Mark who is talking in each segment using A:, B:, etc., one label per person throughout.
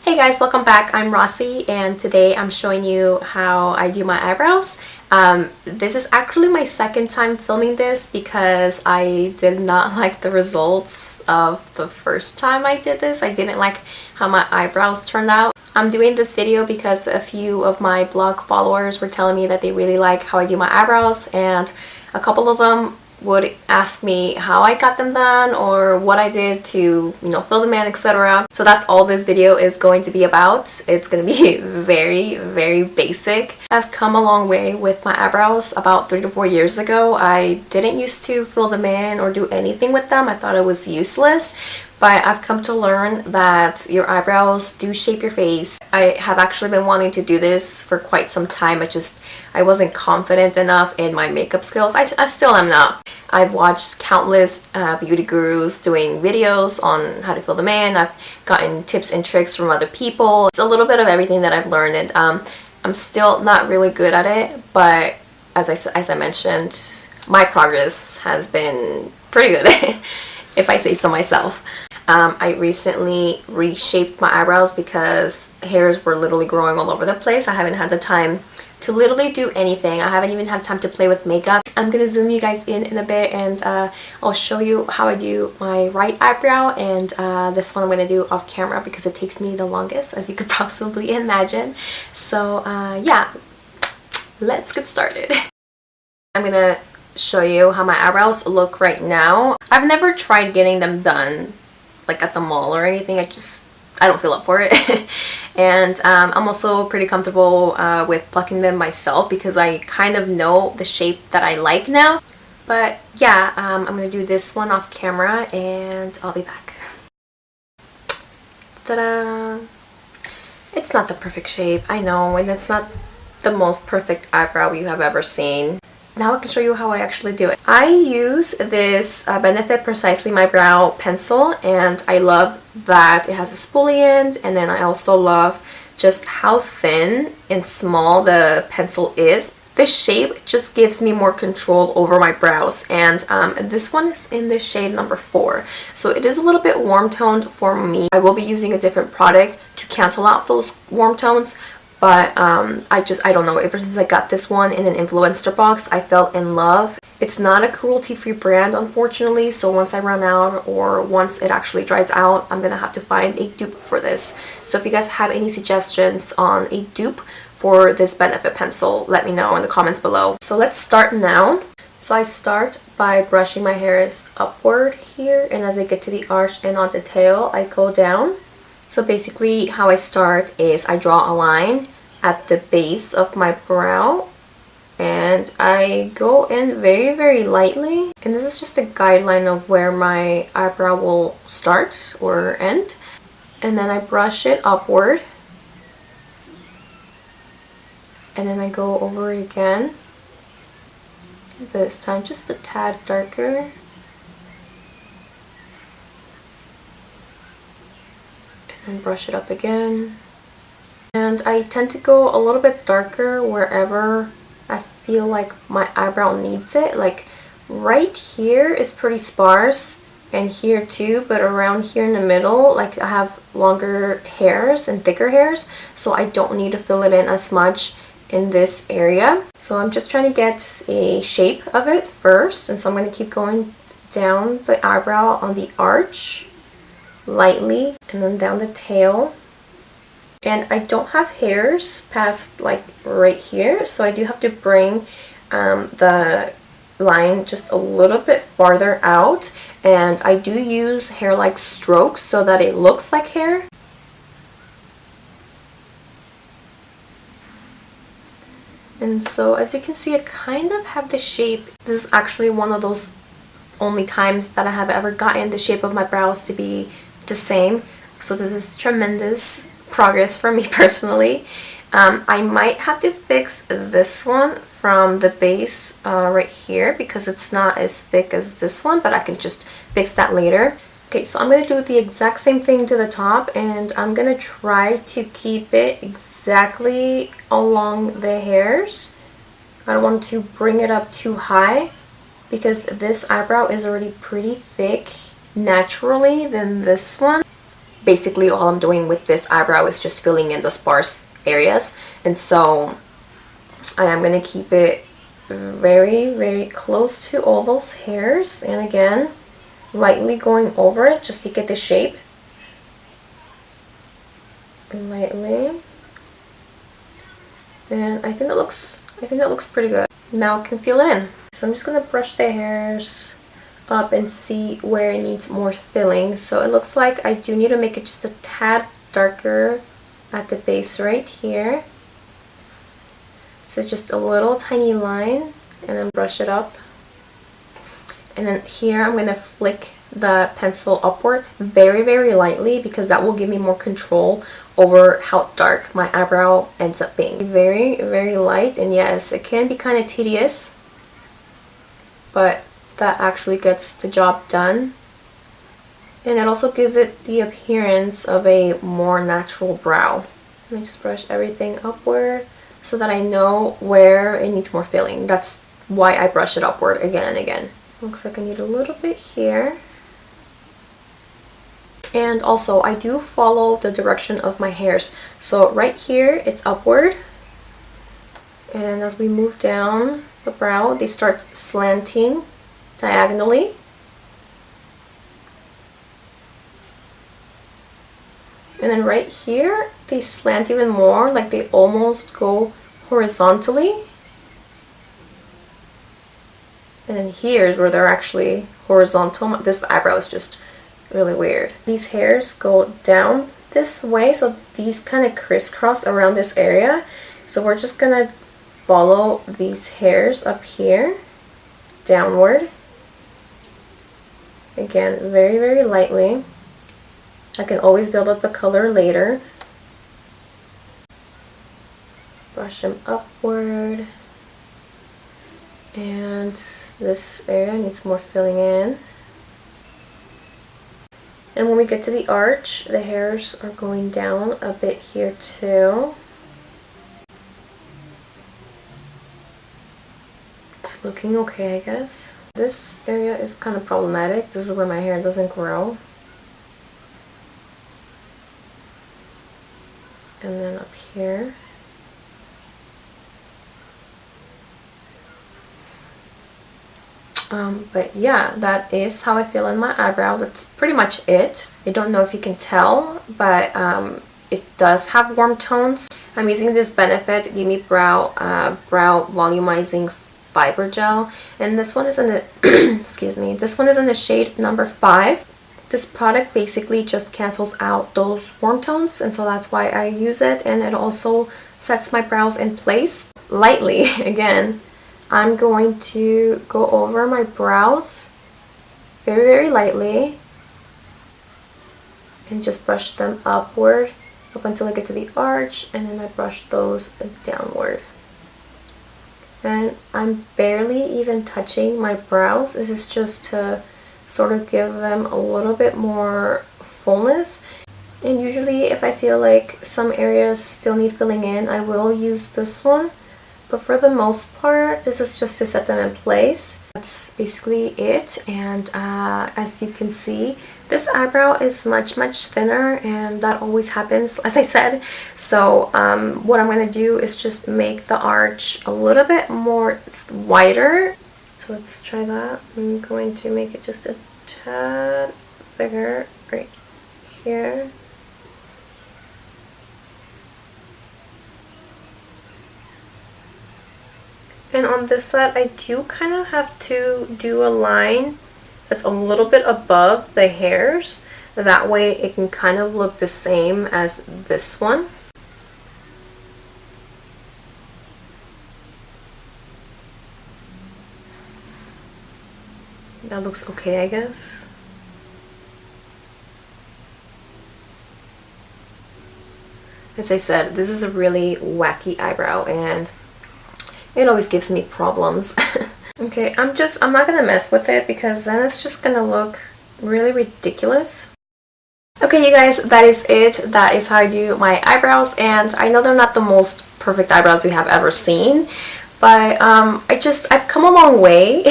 A: Hey guys, welcome back. I'm Rossi and today I'm showing you how I do my eyebrows. This is actually my second time filming this because I did not like the results of the first time I did this. I didn't like how my eyebrows turned out. I'm doing this video because a few of my blog followers were telling me that they really like how I do my eyebrows, and a couple of them would ask me how I got them done or what I did to, fill them in, etc. So that's all this video is going to be about. It's going to be very basic. I've come a long way with my eyebrows. About 3 to 4 years ago, I didn't used to fill them in or do anything with them. I thought it was useless. But I've come to learn that your eyebrows do shape your face. I have actually been wanting to do this for quite some time. I wasn't confident enough in my makeup skills. I still am not. I've watched countless beauty gurus doing videos on how to fill them in. I've gotten tips and tricks from other people. It's a little bit of everything that I've learned, and I'm still not really good at it, but as I mentioned, my progress has been pretty good, if I say so myself. I recently reshaped my eyebrows because hairs were literally growing all over the place. I haven't had the time to literally do anything. I haven't even had time to play with makeup. I'm gonna zoom you guys in a bit, and I'll show you how I do my right eyebrow, and this one I'm gonna do off camera because it takes me the longest, as you could possibly imagine. So yeah, let's get started. I'm gonna show you how my eyebrows look right now. I've never tried getting them done like at the mall or anything. I don't feel up for it. And I'm also pretty comfortable with plucking them myself because I kind of know the shape that I like now. But yeah, I'm gonna do this one off camera and I'll be back. Ta-da! It's not the perfect shape, I know, and it's not the most perfect eyebrow you have ever seen. Now I can show you how I actually do it. I use this Benefit Precisely My Brow pencil, and I love that it has a spoolie end, and then I also love just how thin and small the pencil is. The shape just gives me more control over my brows, and this one is in the shade number 4. So it is a little bit warm toned for me. I will be using a different product to cancel out those warm tones. But I don't know, ever since I got this one in an influencer box, I fell in love. It's not a cruelty-free brand, unfortunately, so once I run out or once it actually dries out, I'm gonna have to find a dupe for this. So if you guys have any suggestions on a dupe for this Benefit pencil, let me know in the comments below. So let's start now. So I start by brushing my hairs upward here, and as I get to the arch and on the tail, I go down. So basically how I start is I draw a line at the base of my brow, and I go in very lightly, and this is just a guideline of where my eyebrow will start or end, and then I brush it upward, and then I go over it again, this time just a tad darker. And brush it up again. And I tend to go a little bit darker wherever I feel like my eyebrow needs it. Like right here is pretty sparse, and here too, but around here in the middle, like I have longer hairs and thicker hairs, so I don't need to fill it in as much in this area. So I'm just trying to get a shape of it first, and so I'm going to keep going down the eyebrow on the arch lightly, and then down the tail. And I don't have hairs past like right here, so I do have to bring the line just a little bit farther out, and I do use hair-like strokes so that it looks like hair. And so as you can see, I kind of have the shape. This is actually one of those only times that I have ever gotten the shape of my brows to be the same, so this is tremendous progress for me personally. I might have to fix this one from the base right here because it's not as thick as this one, but I can just fix that later. Okay, so I'm going to do the exact same thing to the top, and I'm going to try to keep it exactly along the hairs. I don't want to bring it up too high because this eyebrow is already pretty thick naturally than this one. basically all I'm doing with this eyebrow is just filling in the sparse areas, and so I am going to keep it very close to all those hairs, and again lightly going over it just to get the shape. Lightly, and I think that looks pretty good. Now I can fill it in. So I'm just gonna brush the hairs up and see where it needs more filling. So it looks like I do need to make it just a tad darker at the base right here. So just a little tiny line, and then brush it up. And then here I'm gonna flick the pencil upward very lightly, because that will give me more control over how dark my eyebrow ends up being. Very light, and yes, it can be kind of tedious, but that actually gets the job done, and it also gives it the appearance of a more natural brow. Let me just brush everything upward so that I know where it needs more filling. That's why I brush it upward again and again. Looks like I need a little bit here. And also, I do follow the direction of my hairs. So right here, it's upward. And as we move down the brow, they start slanting diagonally. And then right here, they slant even more, like they almost go horizontally. And then here's where they're actually horizontal. This eyebrow is just really weird. These hairs go down this way, so these kind of crisscross around this area. So we're just gonna follow these hairs up here downward. Again, very lightly. I can always build up the color later. Brush them upward. And this area needs more filling in. And when we get to the arch, the hairs are going down a bit here too. It's looking okay, I guess. This area is kind of problematic. This is where my hair doesn't grow. And then up here. But yeah, that is how I feel in my eyebrow. That's pretty much it. I don't know if you can tell, but it does have warm tones. I'm using this Benefit Gimme Brow Volumizing Fiber Gel, and this one is in the excuse me, this one is in the shade number 5. This product basically just cancels out those warm tones, and so that's why I use it, and it also sets my brows in place lightly. Again, I'm going to go over my brows very lightly and just brush them upward up until I get to the arch, and then I brush those downward. And I'm barely even touching my brows. This is just to sort of give them a little bit more fullness. And usually if I feel like some areas still need filling in, I will use this one. But for the most part, this is just to set them in place. That's basically it. And as you can see, this eyebrow is much thinner, and that always happens, as I said. So what I'm going to do is just make the arch a little bit more wider. So let's try that. I'm going to make it just a tad bigger right here. And on this side, I do kind of have to do a line that's a little bit above the hairs. That way it can kind of look the same as this one. That looks okay, I guess. As I said, this is a really wacky eyebrow, and it always gives me problems. Okay, I'm not gonna mess with it, because then it's just gonna look really ridiculous. Okay, you guys, that is it. That is how I do my eyebrows, and I know they're not the most perfect eyebrows we have ever seen, but I've come a long way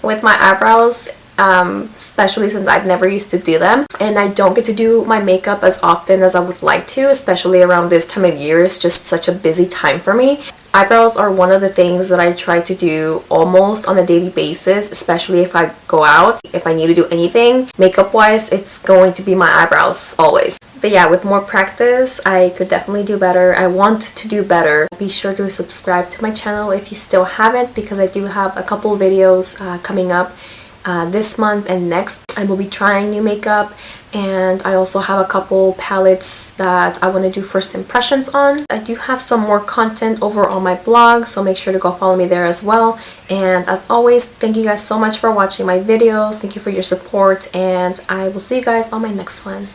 A: with my eyebrows especially since I've never used to do them, and I don't get to do my makeup as often as I would like to, especially around this time of year. It's just such a busy time for me. Eyebrows are one of the things that I try to do almost on a daily basis, especially if I go out. If I need to do anything makeup wise, it's going to be my eyebrows always. But yeah, with more practice, I could definitely do better. I want to do better. Be sure to subscribe to my channel if you still haven't, because I do have a couple videos coming up this month and next. I will be trying new makeup, and I also have a couple palettes that I want to do first impressions on. I do have some more content over on my blog, so make sure to go follow me there as well. And as always, thank you guys so much for watching my videos. Thank you for your support, and I will see you guys on my next one.